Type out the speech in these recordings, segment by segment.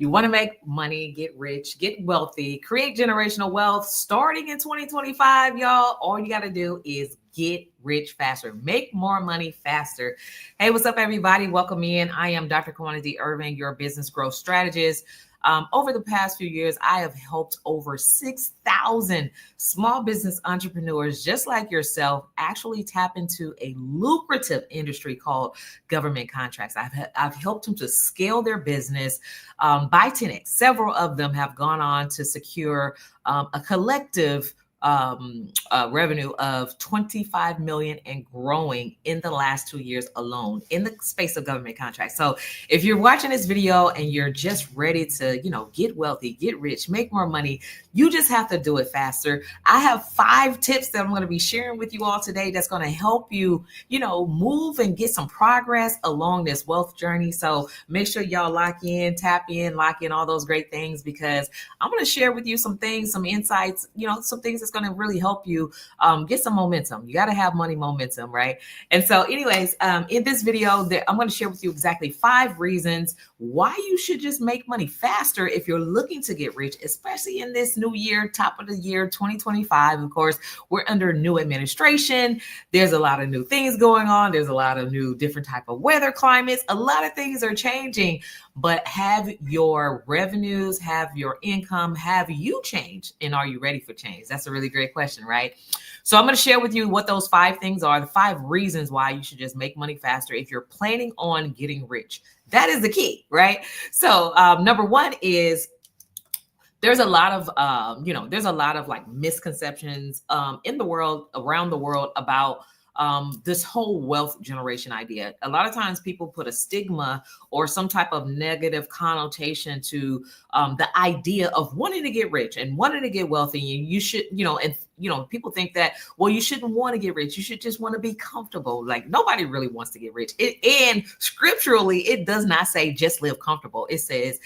You want to make money, get rich, get wealthy, create generational wealth starting in 2025, y'all. All you got to do is get rich faster, make more money faster. Hey, what's up, everybody? Welcome in. I am Dr. Kawana D. Irving, your business growth strategist. Over the past few years, I have helped over 6,000 small business entrepreneurs just like yourself actually tap into a lucrative industry called government contracts. I've helped them to scale their business by 10x. Several of them have gone on to secure a collective revenue of 25 million and growing in the last 2 years alone in the space of government contracts. So if you're watching this video and you're just ready to, get wealthy, get rich, make more money, you just have to do it faster. I have 5 tips that I'm going to be sharing with you all today that's going to help you, move and get some progress along this wealth journey. So make sure y'all lock in, tap in, lock in all those great things, because I'm going to share with you some things, some insights, some things that's going to really help you get some momentum. You got to have money momentum, right? And so anyways, in this video, I'm going to share with you exactly 5 reasons why you should just make money faster if you're looking to get rich, especially in this new year, top of the year, 2025. Of course, we're under new administration. There's a lot of new things going on. There's a lot of new different type of weather climates. A lot of things are changing, but have your revenues, have your income, have you changed? And are you ready for change? That's a really great question, right? So I'm going to share with you what those 5 things are, the 5 reasons why you should just make money faster if you're planning on getting rich. That is the key, right? So number 1 is there's a lot of like misconceptions in the world, around the world about this whole wealth generation idea. A lot of times people put a stigma or some type of negative connotation to the idea of wanting to get rich and wanting to get wealthy. And you should, people think that, well, you shouldn't want to get rich. You should just want to be comfortable. Like nobody really wants to get rich. And scripturally, it does not say just live comfortable. It says,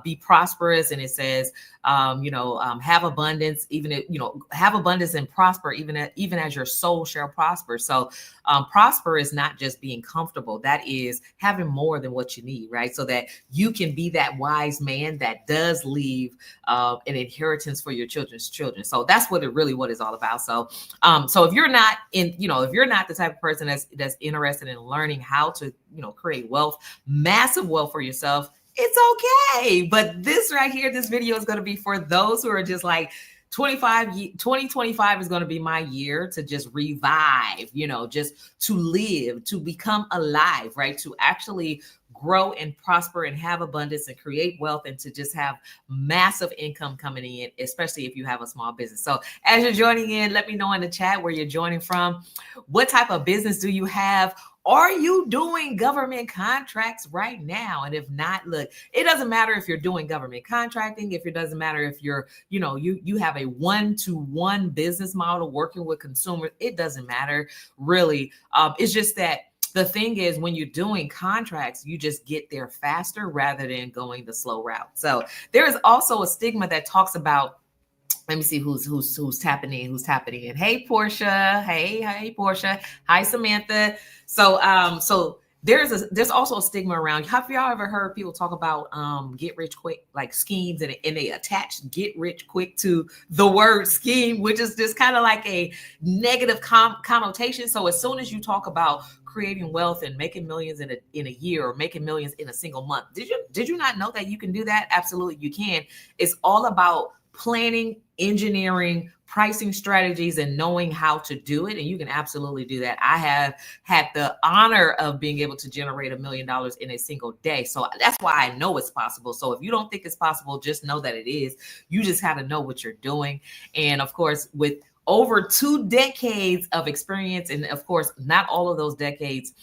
be prosperous. And it says, have abundance, have abundance and prosper, even as your soul shall prosper. So prosper is not just being comfortable. That is having more than what you need, right? So that you can be that wise man that does leave an inheritance for your children's children. So that's what it's all about. So, so if you're not if you're not the type of person that's interested in learning how to, create wealth, massive wealth for yourself, it's okay. But this right here, this video is going to be for those who are just like 2025 is going to be my year to just revive, just to live, to become alive, right? To actually grow and prosper and have abundance and create wealth and to just have massive income coming in, especially if you have a small business. So as you're joining in, let me know in the chat where you're joining from. What type of business do you have? Are you doing government contracts right now? And if not, look, it doesn't matter if you're doing government contracting, it doesn't matter if you're, you have a 1-to-1 business model working with consumers. It doesn't matter really. It's just that the thing is, when you're doing contracts, you just get there faster rather than going the slow route. So there is also a stigma that talks about, let me see who's tapping in. Hey, Portia. Hey, Portia. Hi, Samantha. So there's also a stigma around. Have y'all ever heard people talk about get rich quick, like schemes, and they attach get rich quick to the word scheme, which is just kind of like a negative connotation. So as soon as you talk about creating wealth and making millions in a year or making millions in a single month, did you not know that you can do that? Absolutely, you can. It's all about planning, engineering, pricing strategies, and knowing how to do it. And you can absolutely do that. I have had the honor of being able to generate $1 million in a single day. So that's why I know it's possible. So if you don't think it's possible, just know that it is. You just have to know what you're doing. And of course, with over 2 decades of experience, and of course, not all of those decades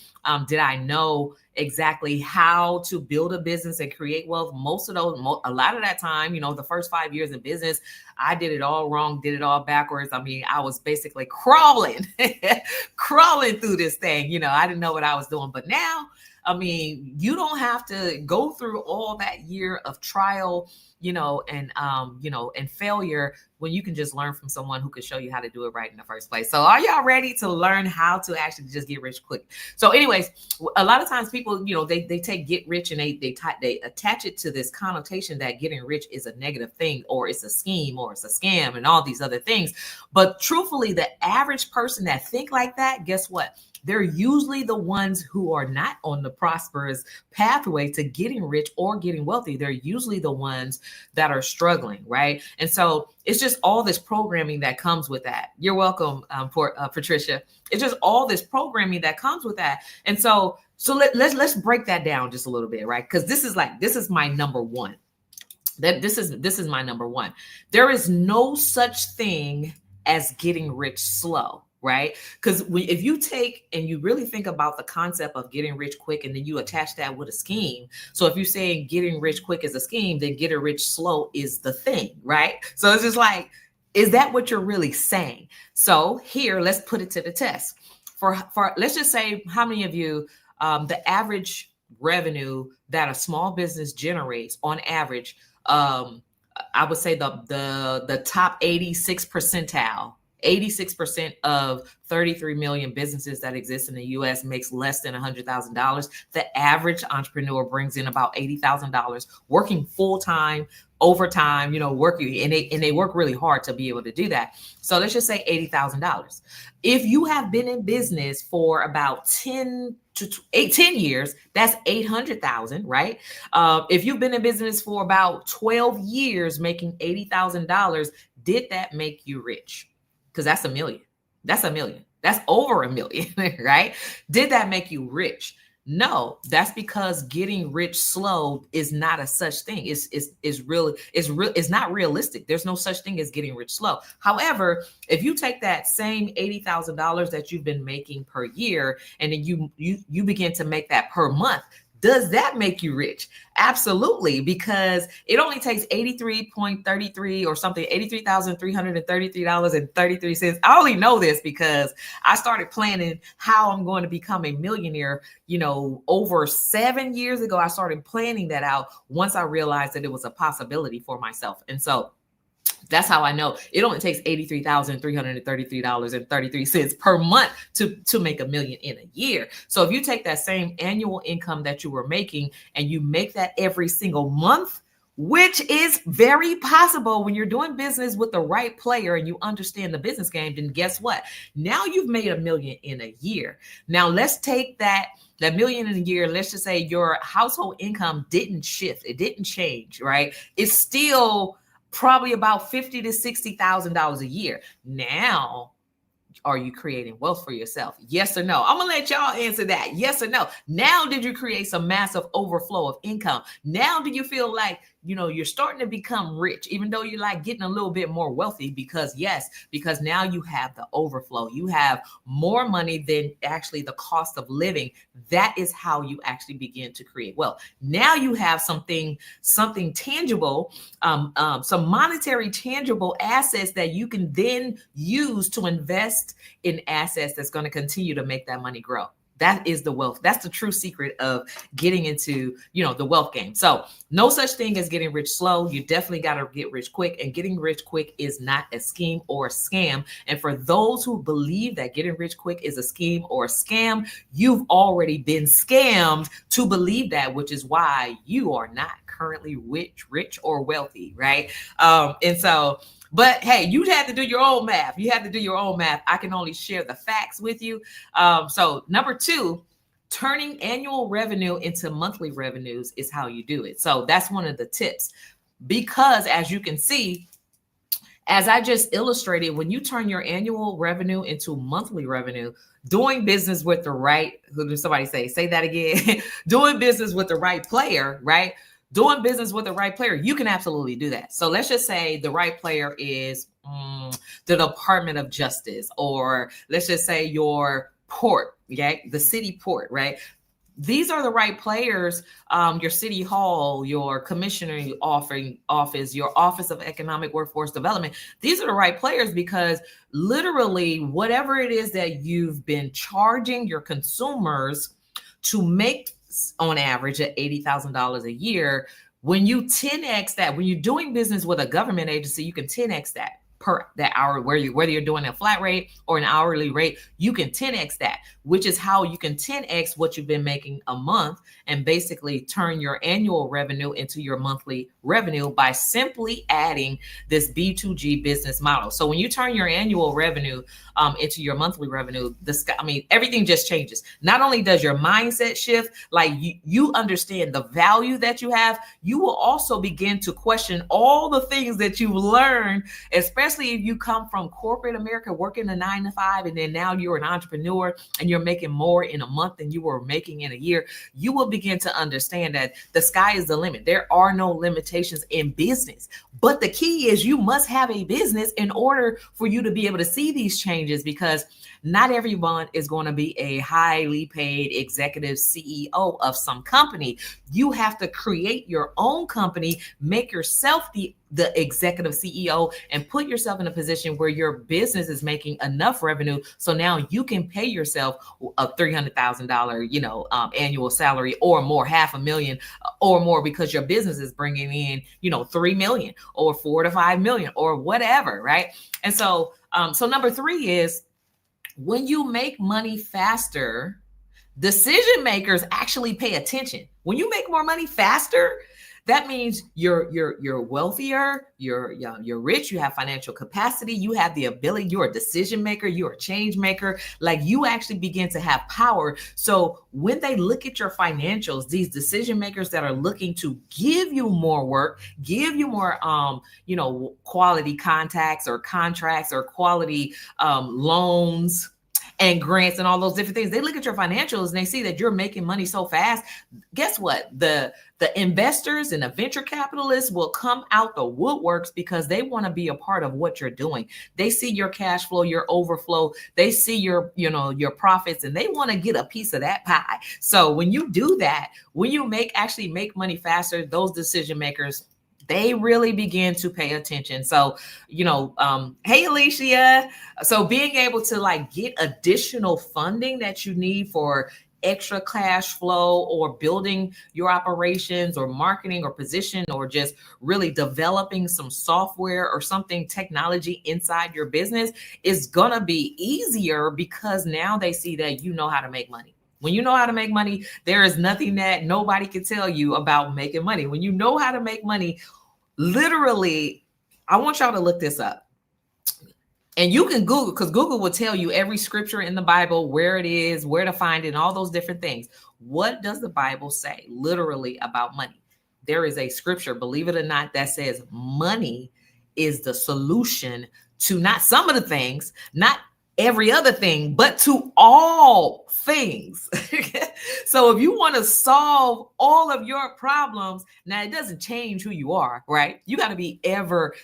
did I know exactly how to build a business and create wealth. A lot of that time, the first 5 years in business, I did it all wrong, did it all backwards. I mean, I was basically crawling through this thing. I didn't know what I was doing. But now, I mean, you don't have to go through all that year of trial, and failure when you can just learn from someone who can show you how to do it right in the first place. So are y'all ready to learn how to actually just get rich quick? So anyways, a lot of times people, they take get rich and they attach it to this connotation that getting rich is a negative thing, or it's a scheme, or it's a scam, and all these other things. But truthfully, the average person that think like that, guess what? They're usually the ones who are not on the prosperous pathway to getting rich or getting wealthy. They're usually the ones that are struggling, right? And so it's just all this programming that comes with that. You're welcome, Patricia. It's just all this programming that comes with that. And so let's break that down just a little bit, right? Because this is my number one. This is my number one. There is no such thing as getting rich slow. Right? Because if you take and you really think about the concept of getting rich quick, and then you attach that with a scheme. So if you're saying getting rich quick is a scheme, then getting rich slow is the thing, right? So it's just like, is that what you're really saying? So here, let's put it to the test. For let's just say, how many of you, the average revenue that a small business generates on average, I would say the top 86 percentile. 86% of 33 million businesses that exist in the U.S. makes less than $100,000. The average entrepreneur brings in about $80,000 working full-time, overtime, working, and they work really hard to be able to do that. So let's just say $80,000. If you have been in business for about 10 years, that's 800,000, right? If you've been in business for about 12 years making $80,000, did that make you rich? Because that's $1 million. That's $1 million. That's over $1 million, right? Did that make you rich? No, that's because getting rich slow is not a such thing. It's not realistic. There's no such thing as getting rich slow. However, if you take that same $80,000 that you've been making per year, and then you begin to make that per month, does that make you rich? Absolutely, because it only takes 83.33 or something, $83,333.33. I only know this because I started planning how I'm going to become a millionaire, over 7 years ago. I started planning that out once I realized that it was a possibility for myself. And so that's how I know it only takes $83,333.33 per month to make $1 million in a year. So if you take that same annual income that you were making and you make that every single month, which is very possible when you're doing business with the right player and you understand the business game, then guess what? Now you've made $1 million in a year. Now let's take that $1 million in a year. Let's just say your household income didn't shift. It didn't change, right? It's still probably about $50,000 to $60,000 a year. Now, are you creating wealth for yourself? Yes or no? I'm gonna let y'all answer that. Yes or no? Now, did you create some massive overflow of income? Now, do you feel like you're starting to become rich, even though you're like getting a little bit more wealthy? Because now you have the overflow. You have more money than actually the cost of living. That is how you actually begin to create wealth. Now you have something tangible, some monetary tangible assets that you can then use to invest in assets that's going to continue to make that money grow. That is the wealth. That's the true secret of getting into, the wealth game. So no such thing as getting rich slow. You definitely got to get rich quick, and getting rich quick is not a scheme or a scam. And for those who believe that getting rich quick is a scheme or a scam, you've already been scammed to believe that, which is why you are not currently rich or wealthy, right? But hey, you had to do your own math. I can only share the facts with you. So number 2, turning annual revenue into monthly revenues is how you do it. So that's one of the tips, because as you can see, as I just illustrated, when you turn your annual revenue into monthly revenue, doing business with the right, who did somebody say that again? Doing business with the right player, right? Doing business with the right player, you can absolutely do that. So let's just say the right player is the Department of Justice, or let's just say your port, okay? The city port, right? These are the right players. Your city hall, your commissioner office, your Office of Economic Workforce Development. These are the right players, because literally whatever it is that you've been charging your consumers to make on average at $80,000 a year. When you 10x that, when you're doing business with a government agency, you can 10x that per that hour, whether you're doing a flat rate or an hourly rate, you can 10x that, which is how you can 10x what you've been making a month and basically turn your annual revenue into your monthly revenue by simply adding this B2G business model. So when you turn your annual revenue into your monthly revenue, everything just changes. Not only does your mindset shift, like you understand the value that you have, you will also begin to question all the things that you've learned, especially if you come from corporate America, working a 9 to 5, and then now you're an entrepreneur and you're making more in a month than you were making in a year. You will begin to understand that the sky is the limit. There are no limitations in business. But the key is you must have a business in order for you to be able to see these changes, because not everyone is going to be a highly paid executive CEO of some company. You have to create your own company, make yourself the executive CEO, and put yourself in a position where your business is making enough revenue. So now you can pay yourself a $300,000, annual salary or more, $500,000 or more, because your business is bringing in, 3 million or 4 to 5 million or whatever. Right. And so number 3 is, when you make money faster, decision makers actually pay attention. When you make more money faster, that means you're wealthier, you're rich, you have financial capacity, you have the ability, you're a decision maker, you're a change maker. Like, you actually begin to have power. So when they look at your financials, these decision makers that are looking to give you more work, give you more quality contacts or contracts or quality loans and grants and all those different things, they look at your financials and they see that you're making money so fast. Guess what? The investors and the venture capitalists will come out the woodworks because they want to be a part of what you're doing. They see your cash flow, your overflow, they see your profits, and they want to get a piece of that pie. So when you do that, when you actually make money faster, those decision makers, they really begin to pay attention. So, hey, Alicia. So being able to get additional funding that you need for extra cash flow, or building your operations or marketing or position, or just really developing some software or something technology inside your business is going to be easier, because now they see that you know how to make money. When you know how to make money, there is nothing that nobody can tell you about making money. When you know how to make money, literally, I want y'all to look this up. And you can Google, because Google will tell you every scripture in the Bible, where it is, where to find it, and all those different things. What does the Bible say literally about money? There is a scripture, believe it or not, that says money is the solution to not some of the things, not every other thing, but to all things. So if you want to solve all of your problems, now it doesn't change who you are, right? You got to be ever,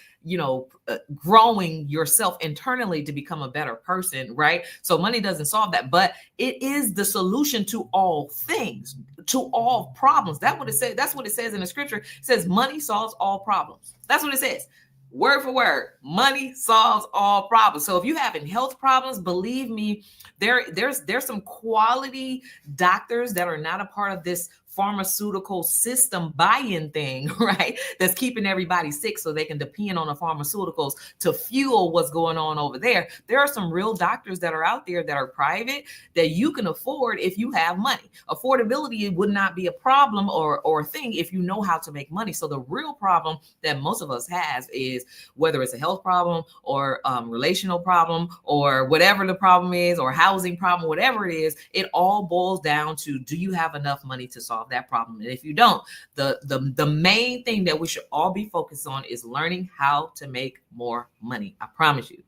growing yourself internally to become a better person, right? So money doesn't solve that, but it is the solution to all things, to all problems. That's what it says. That's what it says in the scripture. It says money solves all problems. That's what it says. Word for word, money solves all problems. So if you're having health problems, believe me, there's some quality doctors that are not a part of this pharmaceutical system buy-in thing, right? That's keeping everybody sick so they can depend on the pharmaceuticals to fuel what's going on over there. There are some real doctors that are out there that are private that you can afford if you have money. Affordability would not be a problem or a thing if you know how to make money. So the real problem that most of us have is, whether it's a health problem or relational problem or whatever the problem is, or housing problem, whatever it is, it all boils down to, do you have enough money to solve that problem? And if you don't, the main thing that we should all be focused on is learning how to make more money. I promise you,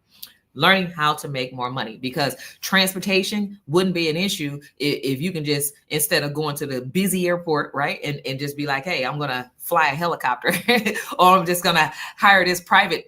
learning how to make more money, because transportation wouldn't be an issue if you can just, instead of going to the busy airport, right, and just be like, hey, I'm gonna fly a helicopter or I'm just gonna hire this private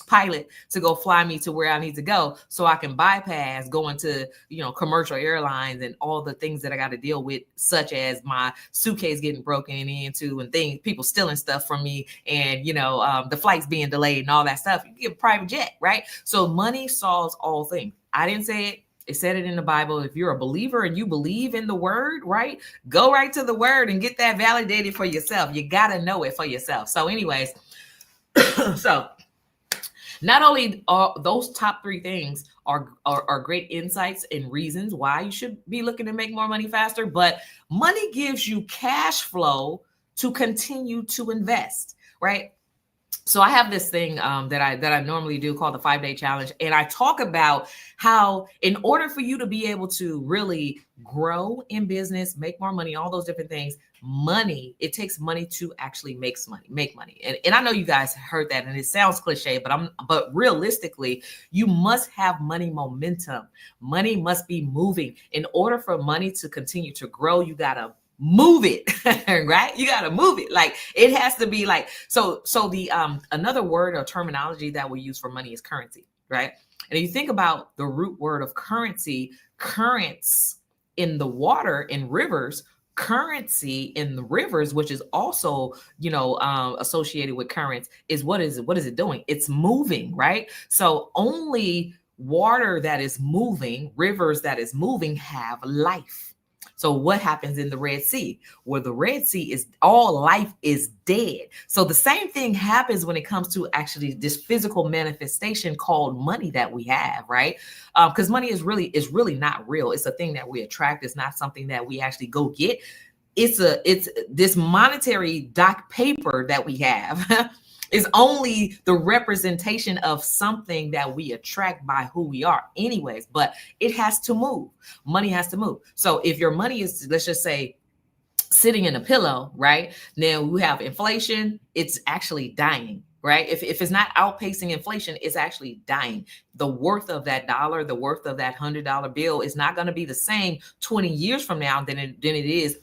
pilot to go fly me to where I need to go, so I can bypass going to, commercial airlines and all the things that I got to deal with, such as my suitcase getting broken into and people stealing stuff from me, and, the flights being delayed and all that stuff. You get a private jet, right? So money solves all things. I didn't say it. It said it in the Bible. If you're a believer and you believe in the word, right? Go right to the word and get that validated for yourself. You got to know it for yourself. So anyways, so not only are those top three things are great insights and reasons why you should be looking to make more money faster, but money gives you cash flow to continue to invest, right? So I have this thing that I normally do called the 5-day challenge. And I talk about how in order for you to be able to really grow in business, make more money, all those different things, it takes money to actually make money. And I know you guys heard that and it sounds cliche, but realistically, you must have money momentum. Money must be moving. In order for money to continue to grow, you got to move it, right? You got to move it. Like it has to be like, so the, another word or terminology that we use for money is currency, right? And if you think about the root word of currency, currents in the water, in rivers, currency in the rivers, which is also, associated with currents, is what is it doing? It's moving, right? So only water that is moving, rivers that is moving have life. So what happens in the Red Sea? Where the Red Sea is, all life is dead. So the same thing happens when it comes to actually this physical manifestation called money that we have, right? Because money is really not real. It's a thing that we attract. It's not something that we actually go get. It's this monetary doc paper that we have is only the representation of something that we attract by who we are anyways, but it has to move. Money has to move. So if your money is, let's just say, sitting in a pillow, right? Now we have inflation, it's actually dying, right? If it's not outpacing inflation, it's actually dying. The worth of that dollar, the worth of that $100 bill is not going to be the same 20 years from now than it is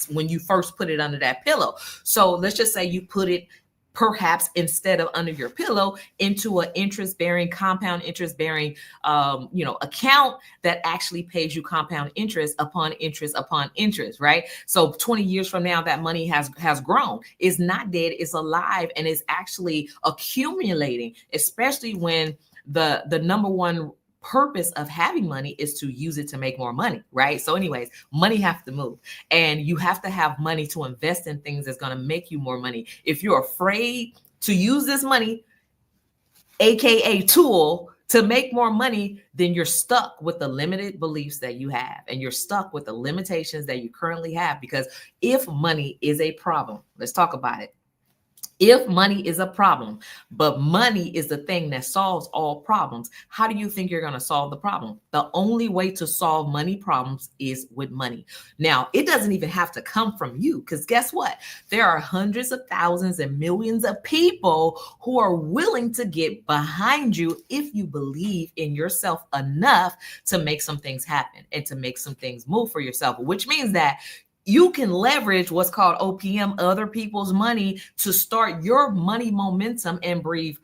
when you first put it under that pillow. So let's just say you put it perhaps instead of under your pillow into an compound interest bearing, account that actually pays you compound interest upon interest, right? So 20 years from now, that money has grown. It's not dead, it's alive, and it's actually accumulating, especially when the number one purpose of having money is to use it to make more money, right? So anyways, money has to move, and you have to have money to invest in things that's going to make you more money. If you're afraid to use this money, aka tool, to make more money, then you're stuck with the limited beliefs that you have, and you're stuck with the limitations that you currently have. Because if money is a problem, let's talk about it. If money is a problem, but money is the thing that solves all problems, how do you think you're going to solve the problem? The only way to solve money problems is with money. Now, it doesn't even have to come from you, because guess what? There are hundreds of thousands and millions of people who are willing to get behind you if you believe in yourself enough to make some things happen and to make some things move for yourself, which means that you can leverage what's called OPM, other people's money, to start your money momentum and breathe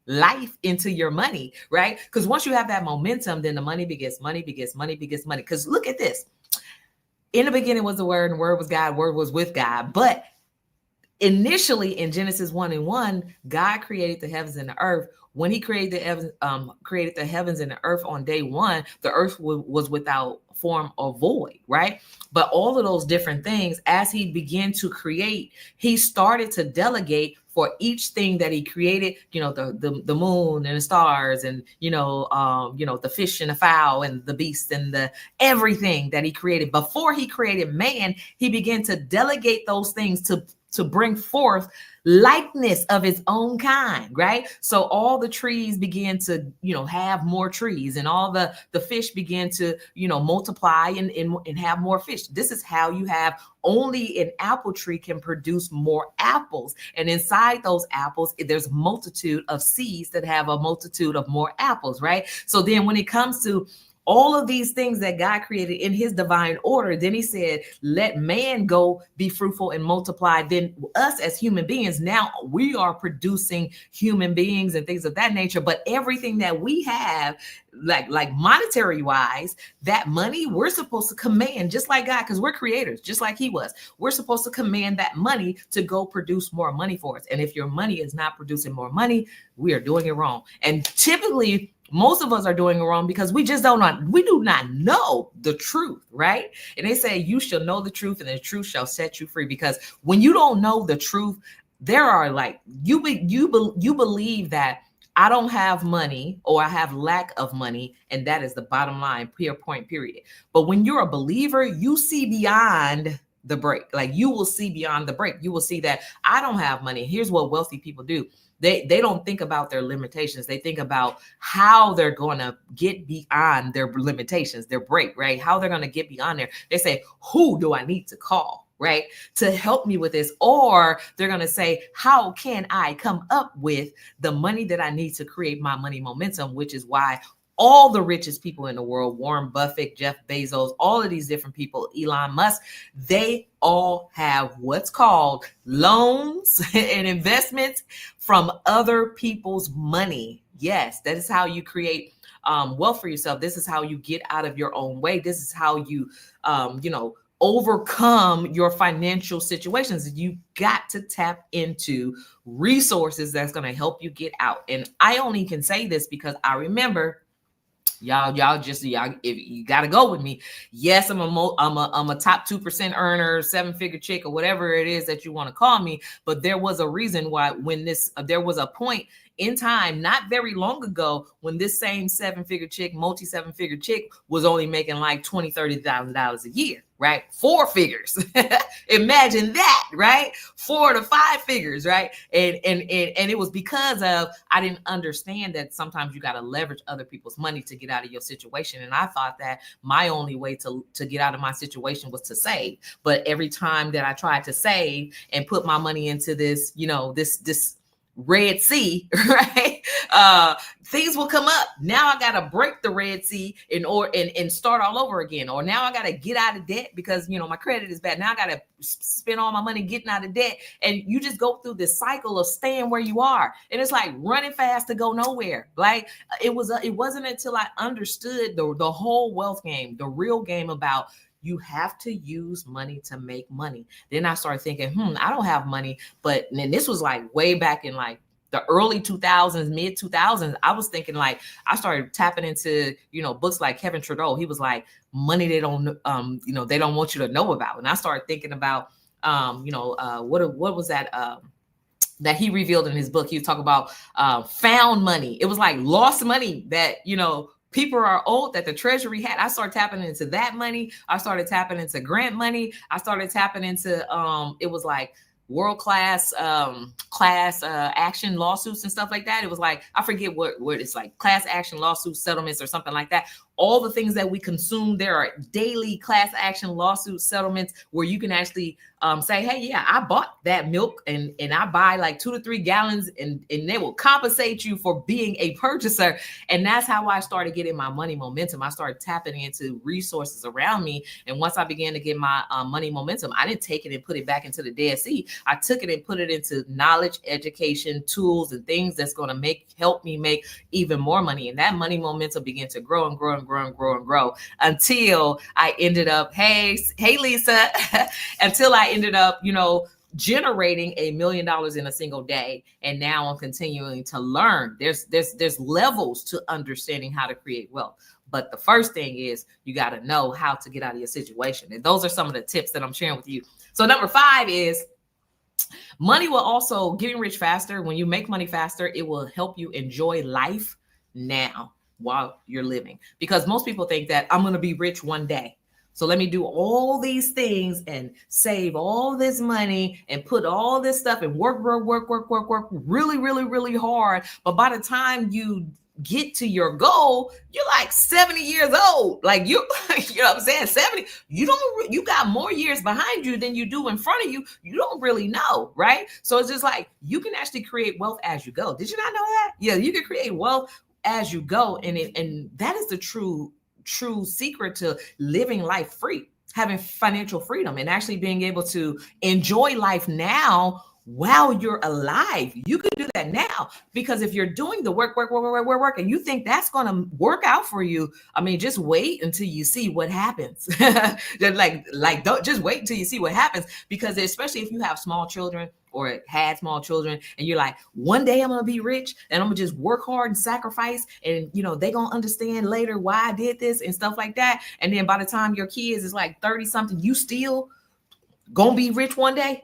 life into your money, right? Because once you have that momentum, then the money begets money. Because look at this. In the beginning was the Word, and the Word was God, Word was with God. But initially in Genesis 1:1, God created the heavens and the earth. When he created the heavens and the earth on day one, the earth was without form or void, right? But all of those different things, as he began to create, he started to delegate for each thing that he created, the moon and the stars, and the fish and the fowl and the beast and the everything that he created. Before he created man, he began to delegate those things to bring forth likeness of its own kind, right? So all the trees began to, have more trees, and all the fish began to, multiply and have more fish. This is how you have only an apple tree can produce more apples. And inside those apples, there's multitude of seeds that have a multitude of more apples, right? So then when it comes to all of these things that God created in his divine order, then he said, let man go be fruitful and multiply. Then us as human beings, now we are producing human beings and things of that nature. But everything that we have, like monetary wise, that money, we're supposed to command just like God, because we're creators, just like he was. We're supposed to command that money to go produce more money for us. And if your money is not producing more money, we are doing it wrong. And typically, Most of us are doing it wrong because we do not know the truth, right? And they say you shall know the truth and the truth shall set you free. Because when you don't know the truth, there are like you believe that I don't have money or I have lack of money, and that is the bottom line, point, period. But when you're a believer, you see beyond the break. Like you will see beyond the break. You will see that I don't have money. Here's what wealthy people do. They don't think about their limitations. They think about how they're going to get beyond their limitations, their break, right? How they're going to get beyond there. They say, who do I need to call, right, to help me with this? Or they're going to say, how can I come up with the money that I need to create my money momentum, which is why all the richest people in the world, Warren Buffett, Jeff Bezos, all of these different people, Elon Musk, they all have what's called loans and investments from other people's money. Yes, that is how you create wealth for yourself. This is how you get out of your own way. This is how you, overcome your financial situations. You got to tap into resources that's going to help you get out. And I only can say this because I remember, y'all, if you got to go with me. Yes, I'm a top 2% earner, 7-figure chick, or whatever it is that you want to call me. But there was a reason why there was a point in time, not very long ago, when this same 7-figure chick, multi-7-figure chick, was only making like $20,000, $30,000 a year, right? 4 figures. Imagine that, right? 4 to 5 figures, right? And it was because of, I didn't understand that sometimes you got to leverage other people's money to get out of your situation. And I thought that my only way to get out of my situation was to save. But every time that I tried to save and put my money into this, this Red Sea, right? Things will come up. Now I got to break the Red Sea and start all over again. Or now I got to get out of debt because, my credit is bad. Now I got to spend all my money getting out of debt. And you just go through this cycle of staying where you are. And it's like running fast to go nowhere. Like it wasn't until I understood the whole wealth game, the real game about you have to use money to make money. Then I started thinking, I don't have money. But then this was like way back in like the early 2000s, mid 2000s. I was thinking like, I started tapping into, books like Kevin Trudeau. He was like, money they don't, they don't want you to know about. And I started thinking about, what was that? That he revealed in his book. He was talking about found money. It was like lost money that, people are owed that the Treasury had. I started tapping into that money. I started tapping into grant money. I started tapping into, it was like world-class class action lawsuits and stuff like that. It was like, I forget what it's like, class action lawsuits, settlements or something like that. All the things that we consume, there are daily class action lawsuit settlements where you can actually say, hey, yeah, I bought that milk and I buy like 2 to 3 gallons and they will compensate you for being a purchaser. And that's how I started getting my money momentum. I started tapping into resources around me. And once I began to get my money momentum, I didn't take it and put it back into the Dead Sea. I took it and put it into knowledge, education, tools, and things that's going to help me make even more money. And that money momentum began to grow and grow and grow and grow and grow until I ended up, hey Lisa, until I ended up, generating $1 million in a single day. And now I'm continuing to learn. There's levels to understanding how to create wealth. But the first thing is you got to know how to get out of your situation. And those are some of the tips that I'm sharing with you. So number 5 is money will also, getting rich faster. When you make money faster, it will help you enjoy life now while you're living. Because most people think that I'm going to be rich one day, so let me do all these things and save all this money and put all this stuff and work really, really, really hard. But by the time you get to your goal, you're like 70 years old. Like you know what I'm saying? 70, you got more years behind you than you do in front of you. You don't really know, right? So it's just like, you can actually create wealth as you go. Did you not know that? Yeah, you can create wealth as you go. And that is the true secret to living life free, having financial freedom and actually being able to enjoy life now while you're alive. You could do that now, because if you're doing the work, and you think that's going to work out for you, I mean, just wait until you see what happens. Don't just wait until you see what happens, because especially if you have small children or had small children and you're like, one day I'm going to be rich and I'm going to just work hard and sacrifice. And, they're going to understand later why I did this and stuff like that. And then by the time your kids is like 30 something, you still gonna be rich one day.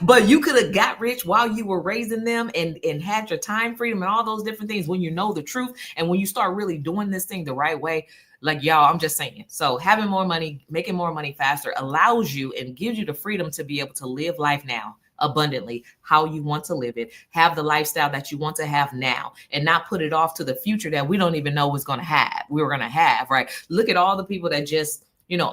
But you could have got rich while you were raising them and had your time freedom and all those different things when you know the truth. And when you start really doing this thing the right way, like, y'all, I'm just saying. So having more money, making more money faster allows you and gives you the freedom to be able to live life now abundantly, how you want to live it, have the lifestyle that you want to have now, and not put it off to the future that we don't even know we're going to have, right? Look at all the people that just,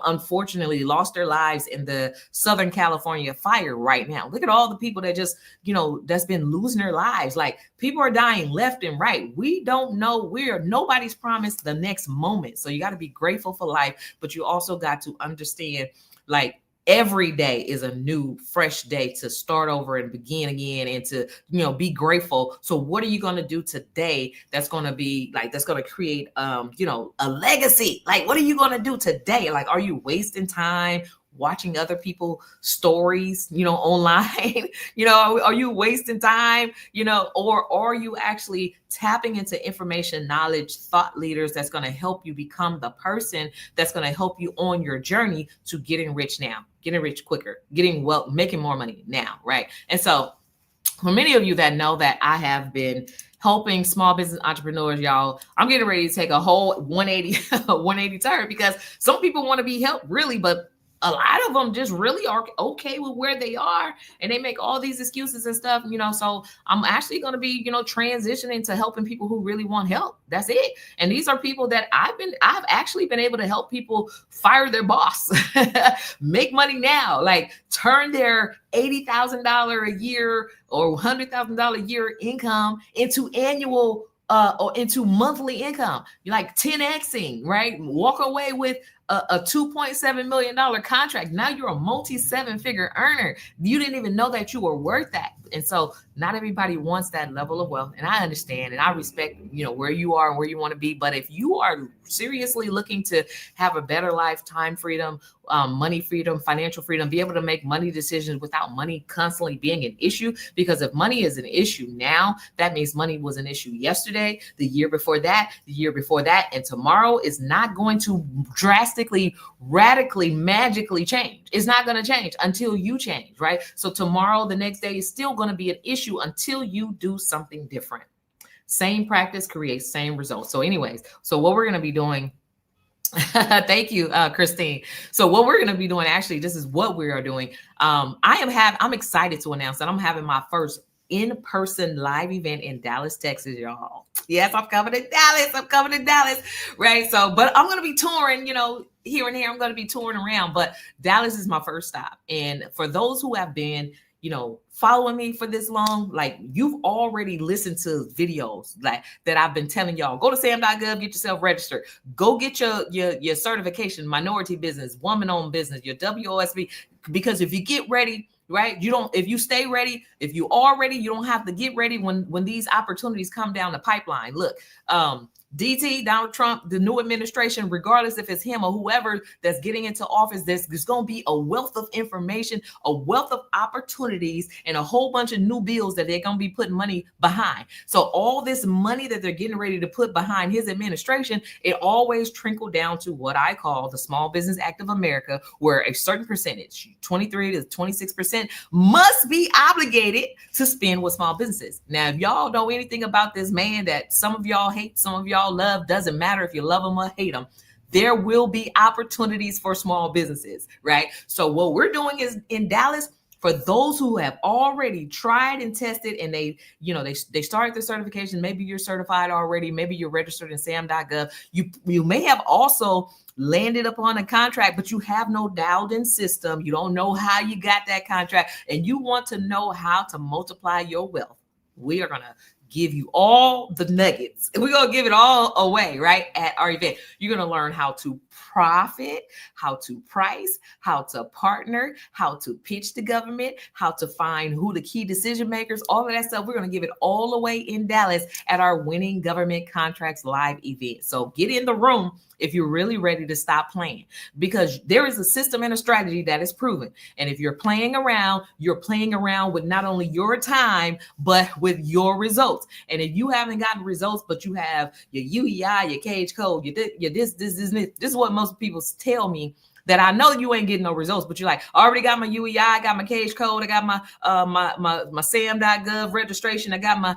unfortunately lost their lives in the Southern California fire right now. Look at all the people that just, that's been losing their lives. Like, people are dying left and right. We don't know nobody's promised the next moment. So you got to be grateful for life, but you also got to understand, like, every day is a new, fresh day to start over and begin again and to, be grateful. So what are you going to do today that's going to be like, that's going to create, a legacy? Like, what are you going to do today? Like, are you wasting time watching other people's stories, online? Are you wasting time, or are you actually tapping into information, knowledge, thought leaders that's going to help you become the person that's going to help you on your journey to getting rich now, getting rich quicker, getting wealth, making more money now, right? And so for many of you that know that I have been helping small business entrepreneurs, y'all, I'm getting ready to take a whole 180 turn, because some people want to be helped really, but a lot of them just really are okay with where they are, and they make all these excuses and stuff, so I'm actually going to be, transitioning to helping people who really want help. That's it. And these are people that I've actually been able to help people fire their boss, make money now, like turn their $80,000 a year or $100,000 a year income into annual or into monthly income. You're like 10xing, right? Walk away with a $2.7 million contract. Now you're a multi-7-figure earner. You didn't even know that you were worth that. And so not everybody wants that level of wealth. And I understand and I respect, where you are and where you want to be. But if you are seriously looking to have a better life, time freedom, money freedom, financial freedom, be able to make money decisions without money constantly being an issue, because if money is an issue now, that means money was an issue yesterday, the year before that, and tomorrow is not going to drastically, radically, magically change. It's not going to change until you change, right? So tomorrow, the next day is still going to be an issue until you do something different. Same practice creates same results. So anyways, so what we're going to be doing, thank you, Christine. So what we're going to be doing, actually, this is what we are doing. I'm excited to announce that I'm having my first in-person live event in Dallas, Texas, y'all. Yes, I'm coming to Dallas. Right. So, but I'm going to be touring, here and there. I'm going to be touring around, but Dallas is my first stop. And for those who have been, following me for this long, like, you've already listened to videos like that I've been telling y'all, go to sam.gov, get yourself registered, go get your certification, minority business, woman-owned business, your WOSB, because if you get ready, right, if you stay ready, if you are ready, you don't have to get ready when these opportunities come down the pipeline. Look, DT, Donald Trump, the new administration, regardless if it's him or whoever that's getting into office, there's going to be a wealth of information, a wealth of opportunities, and a whole bunch of new bills that they're going to be putting money behind. So all this money that they're getting ready to put behind his administration, it always trickled down to what I call the Small Business Act of America, where a certain percentage, 23 to 26%, must be obligated to spend with small businesses. Now, if y'all know anything about this man that some of y'all hate, some of y'all love, doesn't matter if you love him or hate him, there will be opportunities for small businesses, right? So what we're doing is in Dallas, for those who have already tried and tested and they started the certification, maybe you're certified already, maybe you're registered in sam.gov, you may have also landed upon a contract, but you have no dialed in system. You don't know how you got that contract, and you want to know how to multiply your wealth. We are going to give you all the nuggets. We're going to give it all away, right, at our event. You're going to learn how to profit, how to price, how to partner, how to pitch the government, how to find who the key decision makers, all of that stuff. We're going to give it all away in Dallas at our Winning Government Contracts Live event. So get in the room if you're really ready to stop playing, because there is a system and a strategy that is proven. And if you're playing around with not only your time, but with your results. And if you haven't gotten results, but you have your UEI, your cage code, your this is what most people tell me, that I know you ain't getting no results, but you're like, I already got my UEI, I got my cage code, I got my my SAM.gov registration, I got my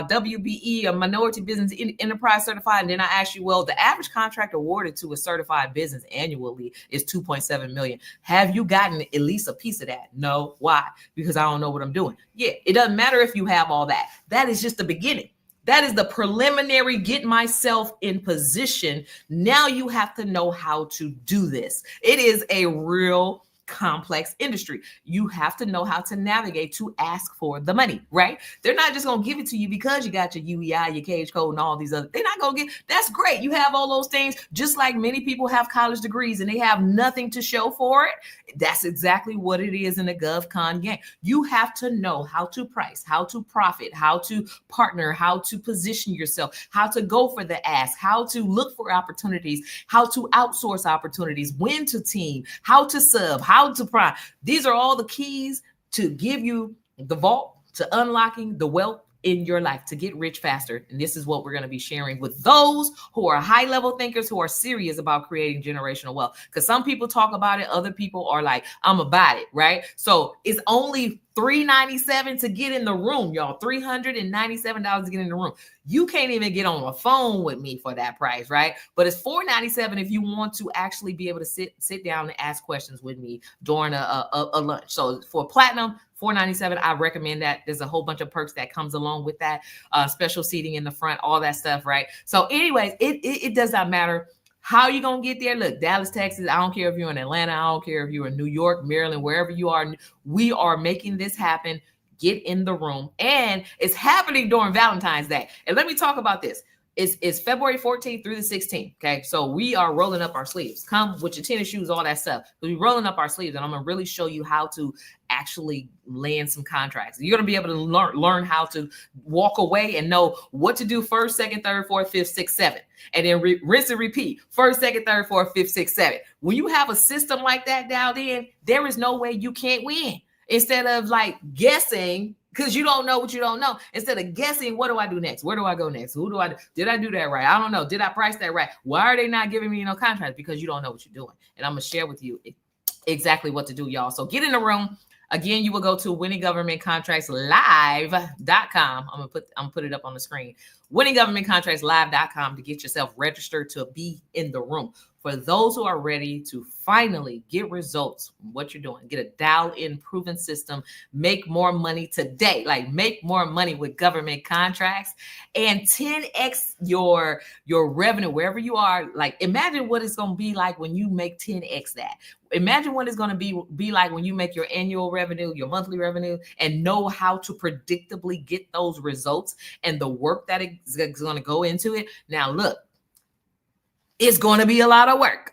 WBE, a minority business enterprise certified. And then I ask you, well, the average contract awarded to a certified business annually is 2.7 million. Have you gotten at least a piece of that? No. Why? Because I don't know what I'm doing. Yeah, it doesn't matter if you have all that. That is just the beginning. That is the preliminary, get myself in position. Now you have to know how to do this. It is a real complex industry. You have to know how to navigate to ask for the money, right? They're not just going to give it to you because you got your UEI, your cage code, and all these other. They're not going to get. That's great. You have all those things, just like many people have college degrees and they have nothing to show for it. That's exactly what it is in the GovCon game. You have to know how to price, how to profit, how to partner, how to position yourself, how to go for the ask, how to look for opportunities, how to outsource opportunities, when to team, how to sub, how to prime. These are all the keys to give you the vault to unlocking the wealth in your life to get rich faster. And this is what we're going to be sharing with those who are high level thinkers, who are serious about creating generational wealth. Because some people talk about it, other people are like, I'm about it, right? So it's only $397 to get in the room, y'all. $397 to get in the room. You can't even get on the phone with me for that price, right? But it's $497 if you want to actually be able to sit down and ask questions with me during a lunch. So for platinum, $497, I recommend that. There's a whole bunch of perks that comes along with that, special seating in the front, all that stuff, right? So anyways, it does not matter how you going to get there. Look, Dallas, Texas, I don't care if you're in Atlanta, I don't care if you're in New York, Maryland, wherever you are, we are making this happen. Get in the room. And it's happening during Valentine's Day. And let me talk about this. It's February 14th through the 16th. Okay. So we are rolling up our sleeves. Come with your tennis shoes, all that stuff. We're rolling up our sleeves, and I'm going to really show you how to actually land some contracts. You're going to be able to learn how to walk away and know what to do first, second, third, fourth, fifth, sixth, seventh, and then rinse and repeat. First, second, third, fourth, fifth, sixth, seventh. When you have a system like that dialed in, there is no way you can't win. Instead of like guessing, because you don't know what you don't know. Instead of guessing, what do I do next? Where do I go next? Who do I do? Did I do that right? I don't know. Did I price that right? Why are they not giving me no contracts? Because you don't know what you're doing. And I'm going to share with you exactly what to do, y'all. So get in the room. Again, you will go to winninggovernmentcontractslive.com. I'm gonna put it up on the screen. winninggovernmentcontractslive.com to get yourself registered to be in the room. For those who are ready to finally get results from what you're doing, get a dialed-in proven system, make more money today, like make more money with government contracts, and 10x your revenue wherever you are. Like imagine what it's gonna be like when you make 10x that. Imagine what it's going to be like when you make your annual revenue, your monthly revenue, and know how to predictably get those results and the work that is going to go into it. Now, look, it's going to be a lot of work,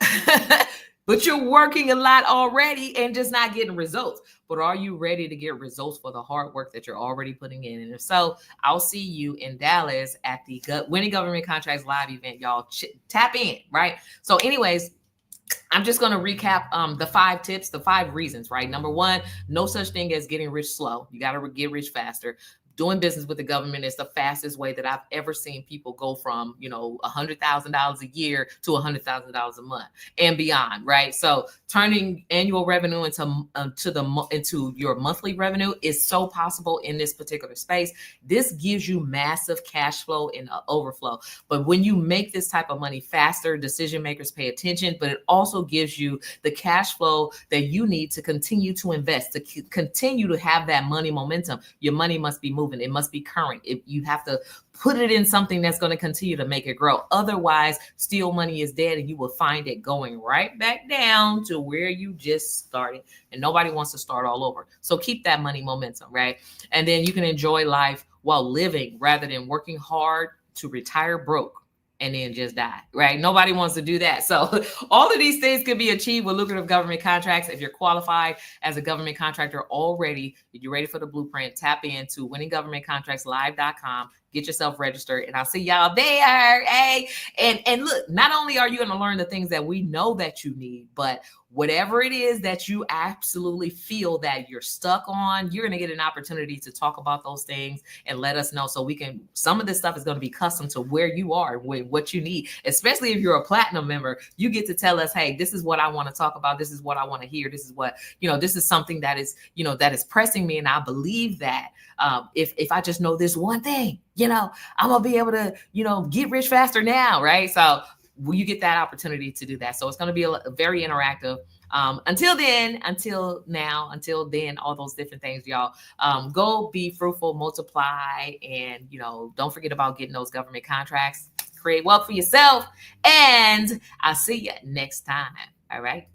but you're working a lot already and just not getting results. But are you ready to get results for the hard work that you're already putting in? And if so, I'll see you in Dallas at the Winning Government Contracts Live event, y'all. Tap in, right? So anyways, I'm just going to recap the 5 tips, the 5 reasons, right? Number 1, no such thing as getting rich slow. You got to get rich faster. Doing business with the government is the fastest way that I've ever seen people go from, $100,000 a year to $100,000 a month and beyond, right? So turning annual revenue into your monthly revenue is so possible in this particular space. This gives you massive cash flow and overflow. But when you make this type of money faster, decision makers pay attention, but it also gives you the cash flow that you need to continue to invest, to continue to have that money momentum. Your money must be moving. It must be current. If you have to put it in something that's going to continue to make it grow. Otherwise, steal money is dead, and you will find it going right back down to where you just started. And nobody wants to start all over. So keep that money momentum, right? And then you can enjoy life while living rather than working hard to retire broke and then just die, right? Nobody wants to do that. So all of these things can be achieved with lucrative government contracts. If you're qualified as a government contractor already, you're ready for the blueprint, tap into winninggovernmentcontractslive.com. Get yourself registered, and I'll see y'all there. Hey, and look, not only are you going to learn the things that we know that you need, but whatever it is that you absolutely feel that you're stuck on, you're going to get an opportunity to talk about those things and let us know, so we can, some of this stuff is going to be custom to where you are with what you need. Especially if you're a platinum member, you get to tell us, hey, this is what I want to talk about. This is what I want to hear. This is what, this is something that is, that is pressing me. And I believe that if I just know this one thing, I'm going to be able to, get rich faster now. Right. So you get that opportunity to do that. So it's going to be a very interactive. Until then, all those different things, y'all, go be fruitful, multiply, and, don't forget about getting those government contracts, create wealth for yourself. And I'll see you next time. All right.